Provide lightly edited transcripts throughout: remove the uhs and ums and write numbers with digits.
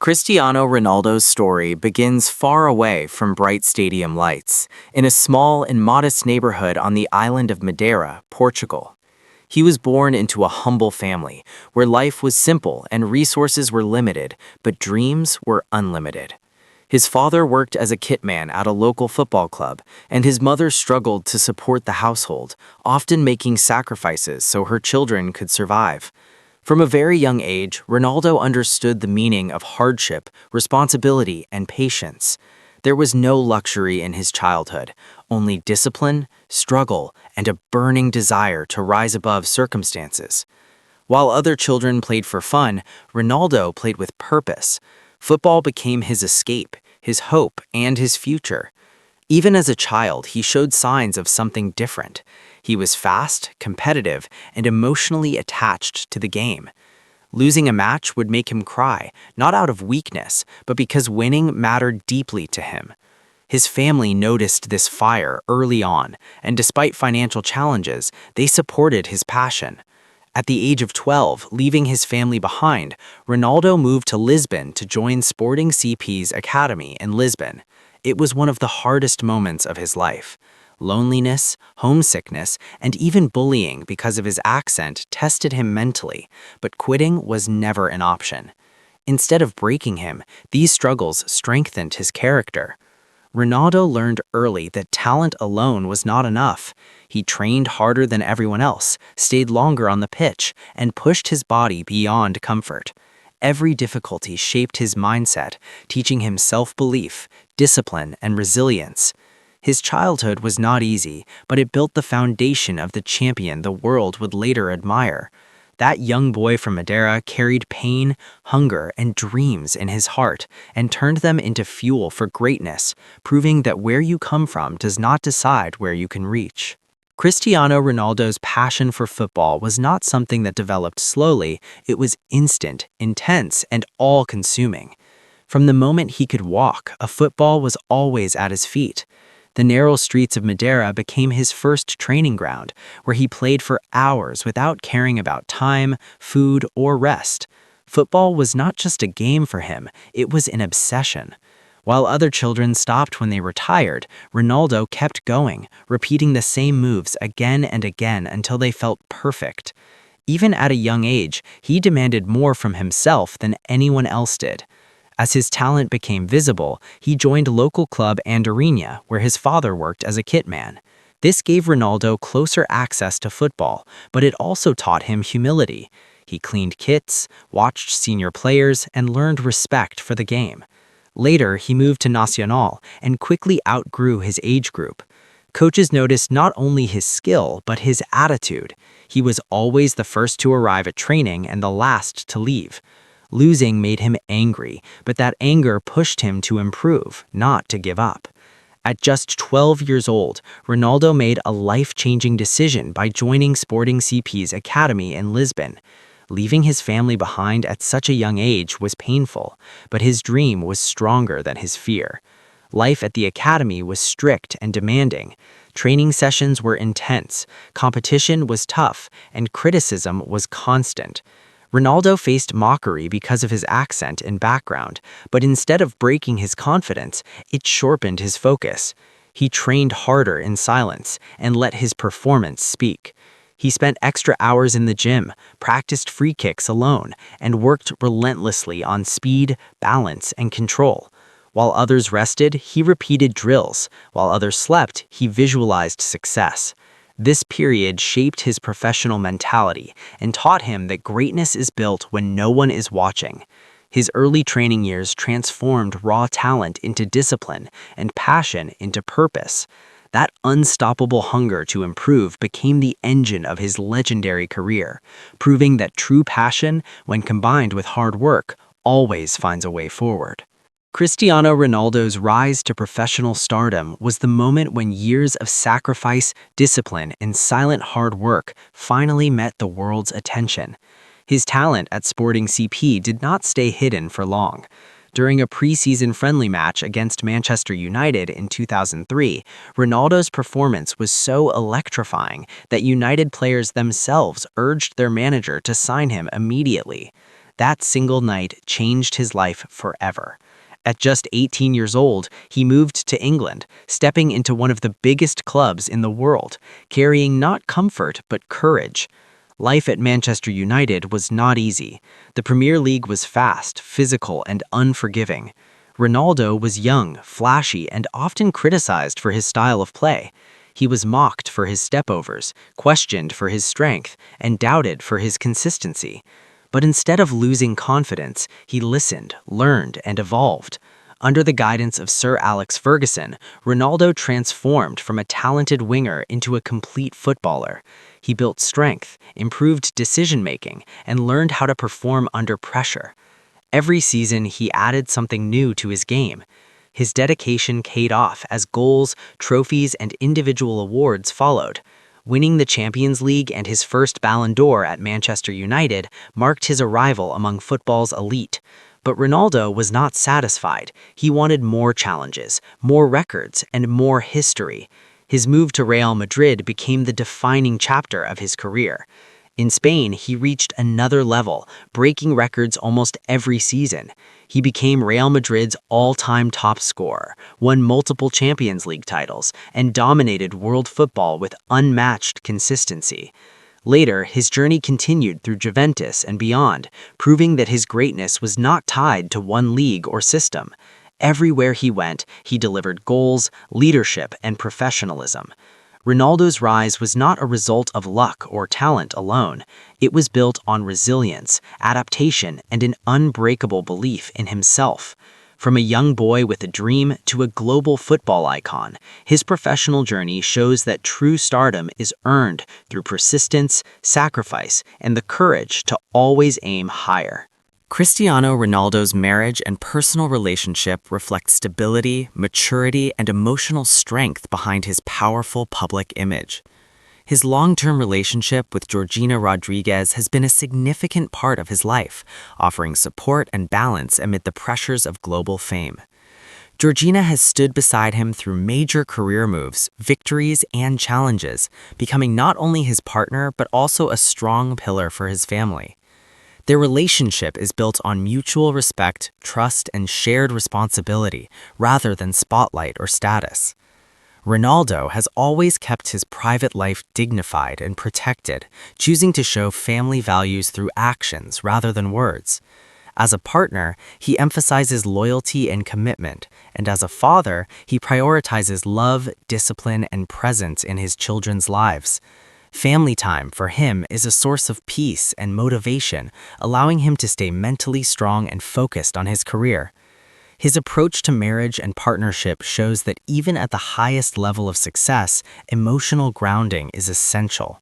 Cristiano Ronaldo's story begins far away from bright stadium lights, in a small and modest neighborhood on the island of Madeira, Portugal. He was born into a humble family, where life was simple and resources were limited, but dreams were unlimited. His father worked as a kitman at a local football club, and his mother struggled to support the household, often making sacrifices so her children could survive. From a very young age, Ronaldo understood the meaning of hardship, responsibility, and patience. There was no luxury in his childhood, only discipline, struggle, and a burning desire to rise above circumstances. While other children played for fun, Ronaldo played with purpose. Football became his escape, his hope, and his future. Even as a child, he showed signs of something different. He was fast, competitive, and emotionally attached to the game. Losing a match would make him cry, not out of weakness, but because winning mattered deeply to him. His family noticed this fire early on, and despite financial challenges, they supported his passion. At the age of 12, leaving his family behind, Ronaldo moved to Lisbon to join Sporting CP's academy in Lisbon. It was one of the hardest moments of his life. Loneliness, homesickness, and even bullying because of his accent tested him mentally, but quitting was never an option. Instead of breaking him, these struggles strengthened his character. Ronaldo learned early that talent alone was not enough. He trained harder than everyone else, stayed longer on the pitch, and pushed his body beyond comfort. Every difficulty shaped his mindset, teaching him self-belief, discipline, and resilience. His childhood was not easy, but it built the foundation of the champion the world would later admire. That young boy from Madeira carried pain, hunger, and dreams in his heart and turned them into fuel for greatness, proving that where you come from does not decide where you can reach. Cristiano Ronaldo's passion for football was not something that developed slowly. It was instant, intense, and all-consuming. From the moment he could walk, a football was always at his feet. The narrow streets of Madeira became his first training ground, where he played for hours without caring about time, food, or rest. Football was not just a game for him, it was an obsession. While other children stopped when they were tired, Ronaldo kept going, repeating the same moves again and again until they felt perfect. Even at a young age, he demanded more from himself than anyone else did. As his talent became visible, he joined local club Andorinha, where his father worked as a kitman. This gave Ronaldo closer access to football, but it also taught him humility. He cleaned kits, watched senior players, and learned respect for the game. Later, he moved to Nacional and quickly outgrew his age group. Coaches noticed not only his skill, but his attitude. He was always the first to arrive at training and the last to leave. Losing made him angry, but that anger pushed him to improve, not to give up. At just 12 years old, Ronaldo made a life-changing decision by joining Sporting CP's academy in Lisbon. Leaving his family behind at such a young age was painful, but his dream was stronger than his fear. Life at the academy was strict and demanding. Training sessions were intense, competition was tough, and criticism was constant. Ronaldo faced mockery because of his accent and background, but instead of breaking his confidence, it sharpened his focus. He trained harder in silence and let his performance speak. He spent extra hours in the gym, practiced free kicks alone, and worked relentlessly on speed, balance, and control. While others rested, he repeated drills. While others slept, he visualized success. This period shaped his professional mentality and taught him that greatness is built when no one is watching. His early training years transformed raw talent into discipline and passion into purpose. That unstoppable hunger to improve became the engine of his legendary career, proving that true passion, when combined with hard work, always finds a way forward. Cristiano Ronaldo's rise to professional stardom was the moment when years of sacrifice, discipline, and silent hard work finally met the world's attention. His talent at Sporting CP did not stay hidden for long. During a preseason friendly match against Manchester United in 2003, Ronaldo's performance was so electrifying that United players themselves urged their manager to sign him immediately. That single night changed his life forever. At just 18 years old, he moved to England, stepping into one of the biggest clubs in the world, carrying not comfort but courage. Life at Manchester United was not easy. The Premier League was fast, physical, and unforgiving. Ronaldo was young, flashy, and often criticized for his style of play. He was mocked for his stepovers, questioned for his strength, and doubted for his consistency. But instead of losing confidence, he listened, learned, and evolved. Under the guidance of Sir Alex Ferguson, Ronaldo transformed from a talented winger into a complete footballer. He built strength, improved decision-making, and learned how to perform under pressure. Every season, he added something new to his game. His dedication paid off as goals, trophies, and individual awards followed. Winning the Champions League and his first Ballon d'Or at Manchester United marked his arrival among football's elite. But Ronaldo was not satisfied. He wanted more challenges, more records, and more history. His move to Real Madrid became the defining chapter of his career. In Spain, he reached another level, breaking records almost every season. He became Real Madrid's all-time top scorer, won multiple Champions League titles, and dominated world football with unmatched consistency. Later, his journey continued through Juventus and beyond, proving that his greatness was not tied to one league or system. Everywhere he went, he delivered goals, leadership, and professionalism. Ronaldo's rise was not a result of luck or talent alone. It was built on resilience, adaptation, and an unbreakable belief in himself. From a young boy with a dream to a global football icon, his professional journey shows that true stardom is earned through persistence, sacrifice, and the courage to always aim higher. Cristiano Ronaldo's marriage and personal relationship reflect stability, maturity, and emotional strength behind his powerful public image. His long-term relationship with Georgina Rodriguez has been a significant part of his life, offering support and balance amid the pressures of global fame. Georgina has stood beside him through major career moves, victories, and challenges, becoming not only his partner but also a strong pillar for his family. Their relationship is built on mutual respect, trust, and shared responsibility, rather than spotlight or status. Ronaldo has always kept his private life dignified and protected, choosing to show family values through actions rather than words. As a partner, he emphasizes loyalty and commitment, and as a father, he prioritizes love, discipline, and presence in his children's lives. Family time for him is a source of peace and motivation, allowing him to stay mentally strong and focused on his career. His approach to marriage and partnership shows that even at the highest level of success, emotional grounding is essential.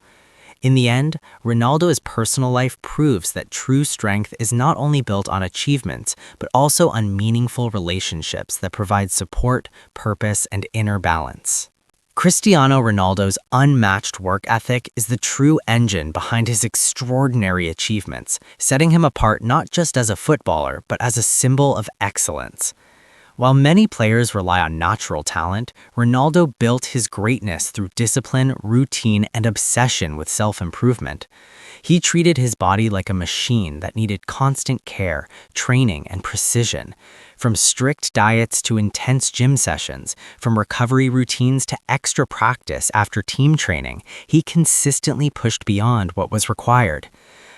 In the end, Ronaldo's personal life proves that true strength is not only built on achievements, but also on meaningful relationships that provide support, purpose, and inner balance. Cristiano Ronaldo's unmatched work ethic is the true engine behind his extraordinary achievements, setting him apart not just as a footballer, but as a symbol of excellence. While many players rely on natural talent, Ronaldo built his greatness through discipline, routine, and obsession with self-improvement. He treated his body like a machine that needed constant care, training, and precision. From strict diets to intense gym sessions, from recovery routines to extra practice after team training, he consistently pushed beyond what was required.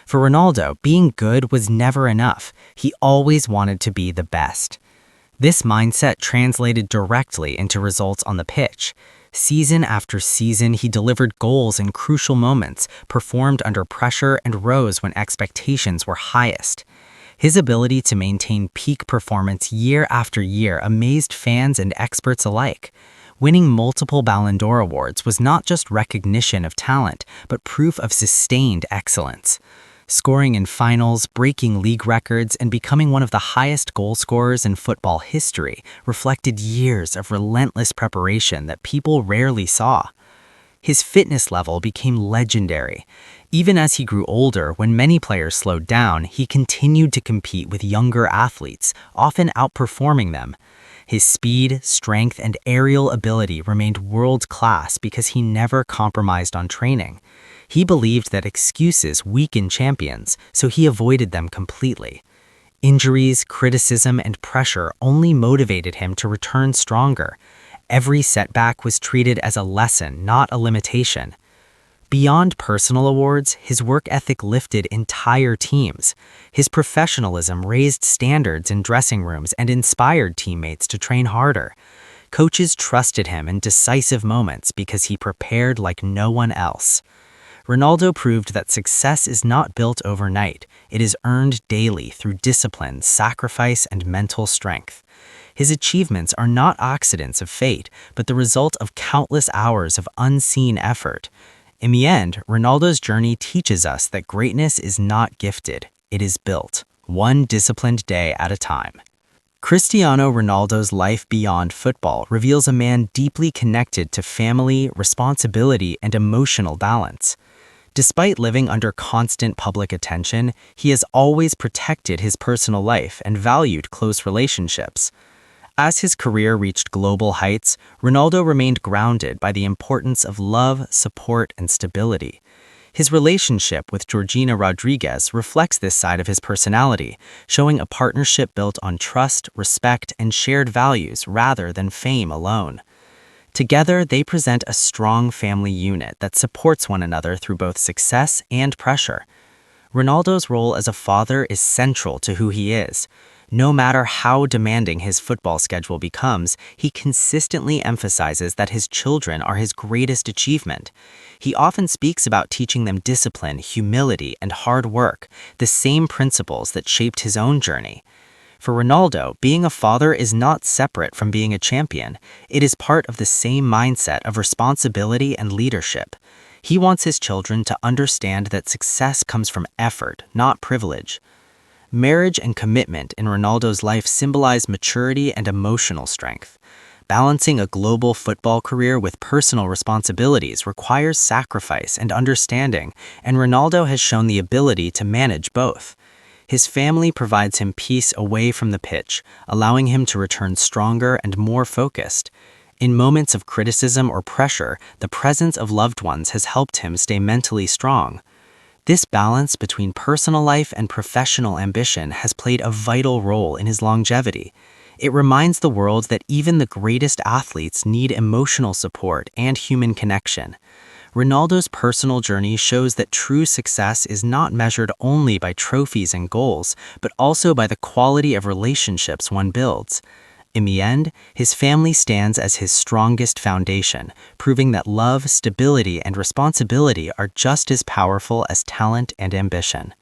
For Ronaldo, being good was never enough. He always wanted to be the best. This mindset translated directly into results on the pitch. Season after season, he delivered goals in crucial moments, performed under pressure, and rose when expectations were highest. His ability to maintain peak performance year after year amazed fans and experts alike. Winning multiple Ballon d'Or awards was not just recognition of talent, but proof of sustained excellence. Scoring in finals, breaking league records, and becoming one of the highest goal scorers in football history reflected years of relentless preparation that people rarely saw. His fitness level became legendary. Even as he grew older, when many players slowed down, he continued to compete with younger athletes, often outperforming them. His speed, strength, and aerial ability remained world-class because he never compromised on training. He believed that excuses weaken champions, so he avoided them completely. Injuries, criticism, and pressure only motivated him to return stronger. Every setback was treated as a lesson, not a limitation. Beyond personal awards, his work ethic lifted entire teams. His professionalism raised standards in dressing rooms and inspired teammates to train harder. Coaches trusted him in decisive moments because he prepared like no one else. Ronaldo proved that success is not built overnight. It is earned daily through discipline, sacrifice, and mental strength. His achievements are not accidents of fate, but the result of countless hours of unseen effort. In the end, Ronaldo's journey teaches us that greatness is not gifted, it is built, one disciplined day at a time. Cristiano Ronaldo's life beyond football reveals a man deeply connected to family, responsibility, and emotional balance. Despite living under constant public attention, he has always protected his personal life and valued close relationships. As his career reached global heights, Ronaldo remained grounded by the importance of love, support, and stability. His relationship with Georgina Rodriguez reflects this side of his personality, showing a partnership built on trust, respect, and shared values rather than fame alone. Together, they present a strong family unit that supports one another through both success and pressure. Ronaldo's role as a father is central to who he is. No matter how demanding his football schedule becomes, he consistently emphasizes that his children are his greatest achievement. He often speaks about teaching them discipline, humility, and hard work, the same principles that shaped his own journey. For Ronaldo, being a father is not separate from being a champion. It is part of the same mindset of responsibility and leadership. He wants his children to understand that success comes from effort, not privilege. Marriage and commitment in Ronaldo's life symbolize maturity and emotional strength. Balancing a global football career with personal responsibilities requires sacrifice and understanding, and Ronaldo has shown the ability to manage both. His family provides him peace away from the pitch, allowing him to return stronger and more focused. In moments of criticism or pressure, the presence of loved ones has helped him stay mentally strong. This balance between personal life and professional ambition has played a vital role in his longevity. It reminds the world that even the greatest athletes need emotional support and human connection. Ronaldo's personal journey shows that true success is not measured only by trophies and goals, but also by the quality of relationships one builds. In the end, his family stands as his strongest foundation, proving that love, stability, and responsibility are just as powerful as talent and ambition.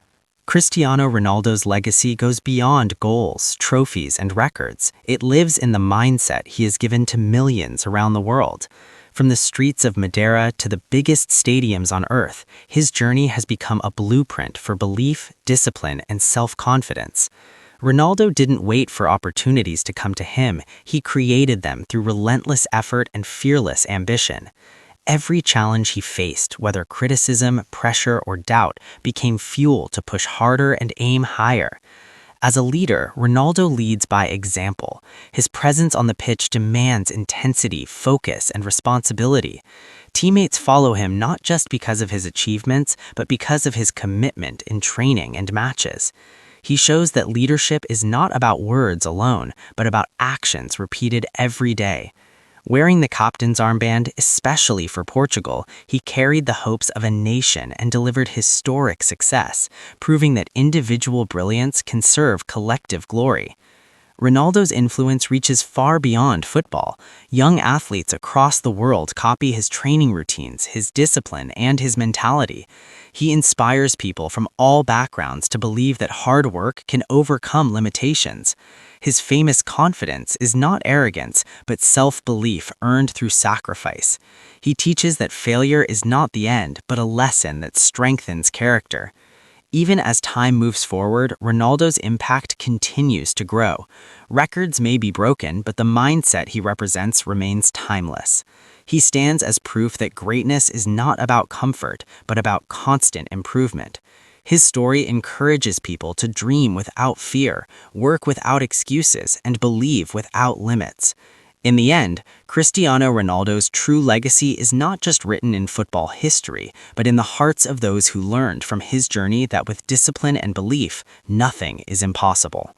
Cristiano Ronaldo's legacy goes beyond goals, trophies, and records. It lives in the mindset he has given to millions around the world. From the streets of Madeira to the biggest stadiums on Earth, his journey has become a blueprint for belief, discipline, and self-confidence. Ronaldo didn't wait for opportunities to come to him. He created them through relentless effort and fearless ambition. Every challenge he faced, whether criticism, pressure, or doubt, became fuel to push harder and aim higher. As a leader, Ronaldo leads by example. His presence on the pitch demands intensity, focus, and responsibility. Teammates follow him not just because of his achievements, but because of his commitment in training and matches. He shows that leadership is not about words alone, but about actions repeated every day. Wearing the captain's armband, especially for Portugal, he carried the hopes of a nation and delivered historic success, proving that individual brilliance can serve collective glory. Ronaldo's influence reaches far beyond football. Young athletes across the world copy his training routines, his discipline, and his mentality. He inspires people from all backgrounds to believe that hard work can overcome limitations. His famous confidence is not arrogance, but self-belief earned through sacrifice. He teaches that failure is not the end, but a lesson that strengthens character. Even as time moves forward, Ronaldo's impact continues to grow. Records may be broken, but the mindset he represents remains timeless. He stands as proof that greatness is not about comfort, but about constant improvement. His story encourages people to dream without fear, work without excuses, and believe without limits. In the end, Cristiano Ronaldo's true legacy is not just written in football history, but in the hearts of those who learned from his journey that with discipline and belief, nothing is impossible.